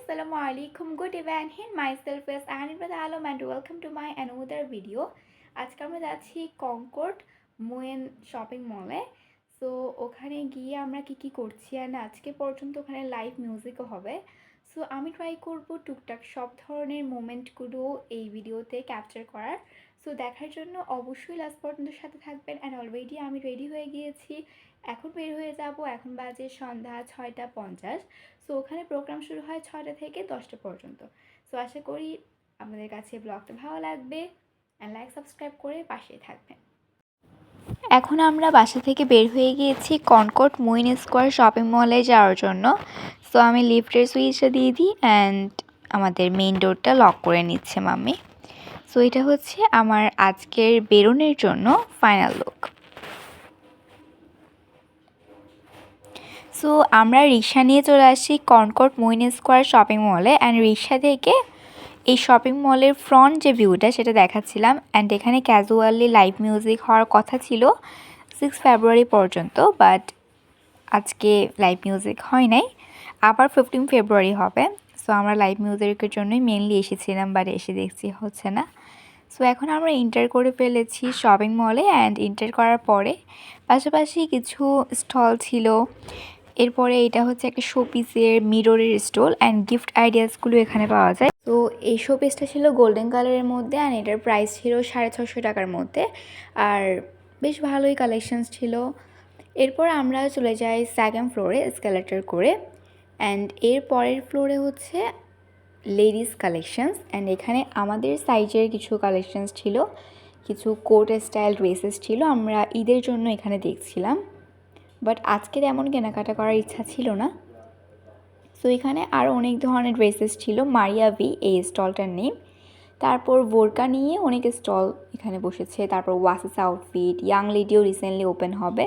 Assalamualaikum, good evening. Myself is Anibad Alam and welcome to my another video. আজকে আমরা যাচ্ছি Concord মোয়েন shopping মলে। So ওখানে গিয়ে আমরা কি করছি অ্যান্ড আজকে পর্যন্ত ওখানে লাইভ মিউজিকও হবে। সো আমি ট্রাই করব টুকটাক সব ধরনের মোমেন্টগুলো এই ভিডিওতে ক্যাপচার করার। সো দেখার জন্য অবশ্যই লাস্ট পর্যন্ত সাথে থাকবেন। অ্যান্ড অলরেডি আমি রেডি হয়ে গিয়েছি, এখন বের হয়ে যাব। এখন বাজে সন্ধ্যা 6:50। সো ওখানে প্রোগ্রাম শুরু হয় 6টা থেকে 10টা পর্যন্ত। সো আশা করি আমাদের কাছে ব্লগটা ভালো লাগবে অ্যান্ড লাইক সাবস্ক্রাইব করে পাশেই থাকবেন। এখন আমরা বাসা থেকে বের হয়ে গিয়েছি কনকর্ড মুইন স্কোয়ার শপিং মলে যাওয়ার জন্য। সো আমি লিফটের সুইচটা দিয়ে দিই অ্যান্ড আমাদের মেইন ডোরটা লক করে নিচ্ছে মাম্মি। সো এটা হচ্ছে আমার আজকের বেরোনোর জন্য ফাইনাল লুক। সো আমরা রিক্সা নিয়ে চলে আসি কনকর্ড মুইন স্কোয়ার শপিং মলে অ্যান্ড রিক্সা থেকে এই শপিং মলের ফ্রন্ট যে ভিউটা সেটা দেখাচ্ছিলাম। অ্যান্ড এখানে ক্যাজুয়ালি লাইভ মিউজিক হওয়ার কথা ছিল 6 ফেব্রুয়ারি পর্যন্ত, বাট আজকে লাইভ মিউজিক হয় নাই, আবার 15 ফেব্রুয়ারি হবে। সো আমরা লাইভ মিউজিকের জন্যই মেনলি এসেছিলাম, বাট এসে দেখছি হচ্ছে না। সো এখন আমরা এন্টার করে ফেলেছি শপিং মলে অ্যান্ড এন্টার করার পরে পাশাপাশি কিছু স্টল ছিল। এরপরে এটা হচ্ছে একটা শোপিসের মিররের স্টল অ্যান্ড গিফট আইডিয়াসগুলো এখানে পাওয়া যায়। তো এই শোপিসটা ছিল গোল্ডেন কালারের মধ্যে অ্যান্ড এটার প্রাইস ছিল 650 টাকার মধ্যে, আর বেশ ভালোই কালেকশনস ছিল। এরপর আমরা চলে যাই সেকেন্ড ফ্লোরে এসকেলেটর করে অ্যান্ড এর পরের ফ্লোরে হচ্ছে লেডিস কালেকশনস অ্যান্ড এখানে আমাদের সাইজের কিছু কালেকশনস ছিল, কিছু কোট স্টাইল ড্রেসেস ছিল। আমরা ঈদের জন্য এখানে দেখছিলাম, বাট আজকে তেমন কেনাকাটা করার ইচ্ছা ছিল না। সো এখানে আরও অনেক ধরনের ড্রেসেস ছিল, মারিয়া ভি এই স্টলটার নেম। তারপর বোরকা নিয়ে অনেক স্টল এখানে বসেছে। তারপর ওয়াসেস আউটফিট, ইয়াং লেডিও রিসেন্টলি ওপেন হবে।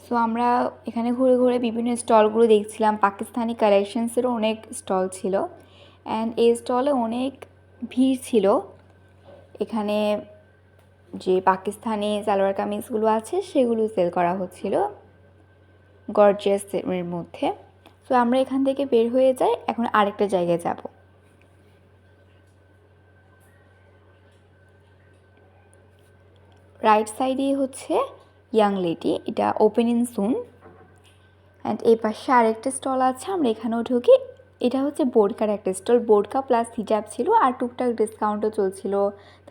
সো আমরা এখানে ঘুরে ঘুরে বিভিন্ন স্টলগুলো দেখছিলাম। পাকিস্তানি কালেকশনসেরও অনেক স্টল ছিল অ্যান্ড এই স্টলে অনেক ভিড় ছিল। এখানে যে পাকিস্তানি সালোয়ার কামিজগুলো আছে সেগুলো সেল করা হচ্ছিল গর্জিয়াসের মধ্যে। সো আমরা এখান থেকে বের হয়ে যাই, এখন আরেকটা জায়গায় যাব। রাইট সাইডে হচ্ছে ইয়াং লেডি, এটা ওপেনিং সুন অ্যান্ড এই পাশে আরেকটা স্টল আছে, আমরা এখানেও ঢুকি। এটা হচ্ছে বোরকার একটা স্টল, বোরকা প্লাস হিজাব ছিল আর টুকটাক ডিসকাউন্টও চলছিল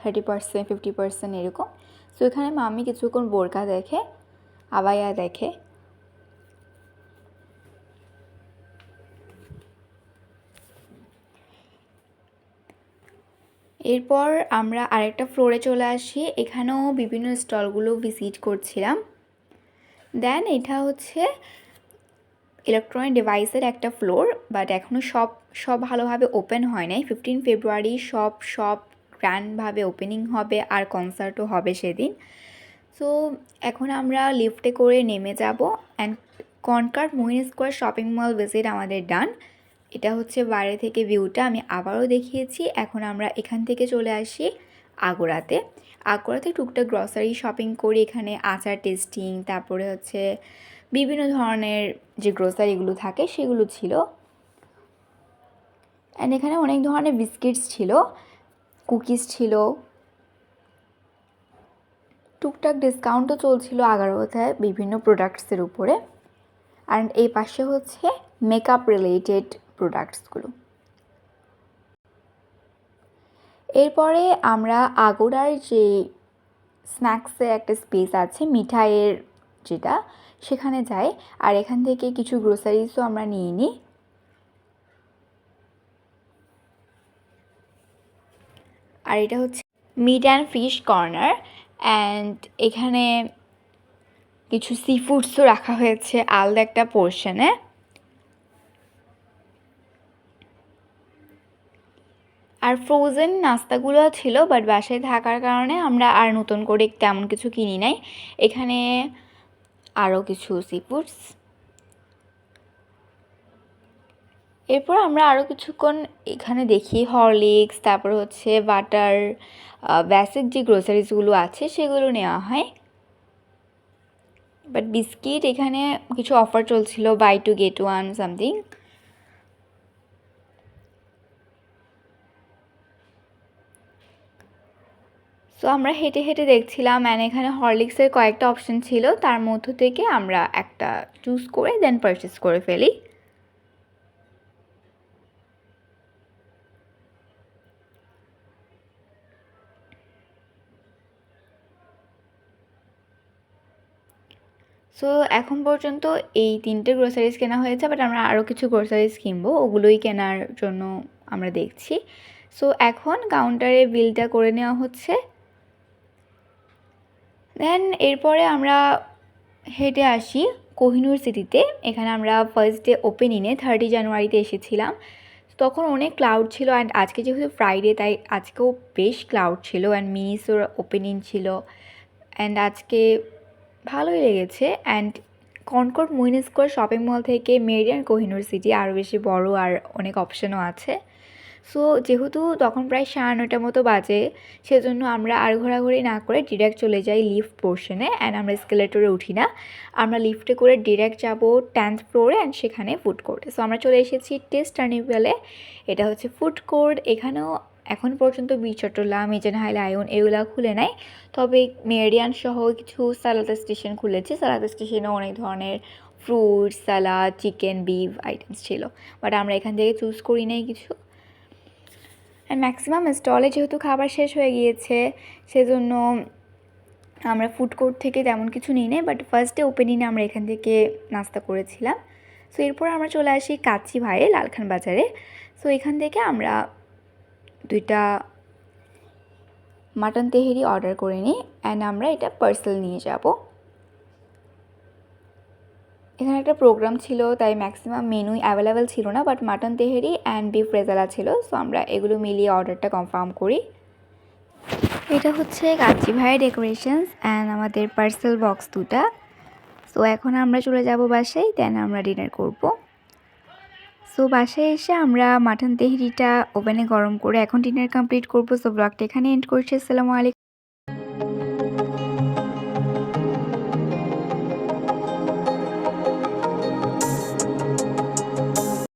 30%, 50% এরকম। সো এখানে মাম্মি কিছুক্ষণ বোরকা দেখে, আবায়া দেখে। এরপর আমরা আরেকটা ফ্লোরে চলে আসি, এখানেও বিভিন্ন স্টলগুলো ভিজিট করছিলাম। দেন এটা হচ্ছে ইলেকট্রনিক ডিভাইসের একটা ফ্লোর, বাট এখনও সব ভালোভাবে ওপেন হয় নাই। 15 ফেব্রুয়ারি সব গ্র্যান্ডভাবে ওপেনিং হবে আর কনসার্টও হবে সেদিন। সো এখন আমরা লিফটে করে নেমে যাব and Concord Muin square shopping mall visit আমাদের ডান। এটা হচ্ছে বাইরে থেকে ভিউটা, আমি আবারও দেখিয়েছি। এখন আমরা এখান থেকে চলে আসি আগোড়াতে টুকটাক গ্রসারি শপিং করি। এখানে আচার টেস্টিং, তারপরে হচ্ছে বিভিন্ন ধরনের যে গ্রোসারিগুলো থাকে সেগুলো ছিল অ্যান্ড এখানে অনেক ধরনের বিস্কিটস ছিল, কুকিজ ছিল, টুকটাক ডিসকাউন্টও চলছিল 11টায় বিভিন্ন প্রোডাক্টসের উপরে। অ্যান্ড এই পাশে হচ্ছে মেকআপ রিলেটেড প্রোডাক্টসগুলো। এরপরে আমরা আগোড়ার যে স্ন্যাক্সের একটা স্পেস আছে মিঠাইয়ের যেটা, সেখানে যাই আর এখান থেকে কিছু গ্রোসারিজও আমরা নিয়ে নিই। আর এটা হচ্ছে meet and fish corner and এখানে কিছু সি ফুডসও রাখা হয়েছে আলাদা একটা পোর্শনে। আর ফ্রোজেন নাস্তাগুলো ছিল, বাট বাসায় থাকার কারণে আমরা আর নতুন করে তেমন কিছু কিনি নাই। এখানে আরও কিছু সি ফুডস। এরপর আমরা আরও কিছুক্ষণ এখানে দেখি হরলিক্স, তারপর হচ্ছে বাটার, বেসিক যে গ্রোসারিজগুলো আছে সেগুলো নেওয়া হয়। বাট বিস্কিট এখানে কিছু অফার চলছিল, buy two get one something. So আমরা হেঁটে হেঁটে দেখছিলাম, অ্যান্ড এখানে হরলিক্সের কয়েকটা অপশন ছিল, তার মধ্য থেকে আমরা একটা চুজ করে দেন পারচেস করে ফেলি। সো এখন পর্যন্ত এই 3টে গ্রোসারিজ কেনা হয়েছে, বাট আমরা আরও কিছু গ্রোসারিজ কিনবো, ওগুলোই কেনার জন্য আমরা দেখছি। সো এখন কাউন্টারে বিলটা করে নেওয়া হচ্ছে। দেন এরপরে আমরা হেঁটে আসি কোহিনুর সিটিতে। এখানে আমরা ফার্স্ট ডে ওপেনিংয়ে 30 জানুয়ারিতে এসেছিলাম। তখন অনেক ক্লাউড ছিল, অ্যান্ড আজকে যেহেতু ফ্রাইডে তাই আজকেও বেশ ক্লাউড ছিল, অ্যান্ড মিনিসোর ওপেনিং ছিল, অ্যান্ড আজকে ভালোই লেগেছে। And Concord Muin square shopping mall থেকে মেরিডিয়ান কোহিনুর সিটি আরও বেশি বড়, আর অনেক অপশনও আছে। সো যেহেতু তখন প্রায় 9:30 মতো বাজে, সেজন্য আমরা আর ঘোরাঘুরি না করে ডিরেক্ট চলে যাই লিফট পোর্শনে, অ্যান্ড আমরা এসকেলেটরে উঠি না, আমরা লিফটে করে ডিরেক্ট যাব 10th ফ্লোরে, অ্যান্ড সেখানে ফুড কোর্টে। সো আমরা চলে এসেছি টেস্ট কার্নিভালে। এটা হচ্ছে ফুড কোর্ট। এখানেও এখন পর্যন্ত বীর চট্টলা, মিজান লায়ন এগুলো খুলে নাই, তবে মেরিডিয়ান সহ কিছু সালাদ স্টেশন খুলেছে। সালাদ স্টেশনে অনেক ধরনের ফ্রুট, সালাদ, চিকেন, বিফ আইটেমস ছিল, বাট আমরা এখান থেকে চুজ করি নাই কিছু। অ্যান্ড ম্যাক্সিমাম স্টলে যেহেতু খাবার শেষ হয়ে গিয়েছে, সেজন্য আমরা ফুড কোর্ট থেকে তেমন কিছু নিই নাই, বাট ফার্স্ট ডে ওপেনিংয়ে আমরা এখান থেকে নাস্তা করেছিলাম। সো এরপর আমরা চলে আসি কাচ্চি ভাইয়ে, লালখান বাজারে। সো এখান থেকে আমরা 2টা মাটন তেহেরি অর্ডার করে নিই, অ্যান্ড আমরা এটা পার্সেল নিয়ে যাব। এখানে একটা প্রোগ্রাম ছিল, তাই ম্যাক্সিমাম মেনুই অ্যাভেলেবেল ছিল না, but mutton Tehri and beef rezala ছিল। সো আমরা এগুলো মিলিয়ে অর্ডারটা কনফার্ম করি। এটা হচ্ছে কাচ্চি ভাইয়ের ডেকোরেশনস অ্যান্ড আমাদের পার্সেল বক্স 2টা। সো এখন আমরা চলে যাব বাসায়, দেন আমরা ডিনার করব। সো বাসায় এসে আমরা মাটন তেহরিটা ওভেনে গরম করে এখন ডিনার কমপ্লিট করব। সো ব্লগটা এখানে এন্ড করছি। আসসালামু আলাইকুম।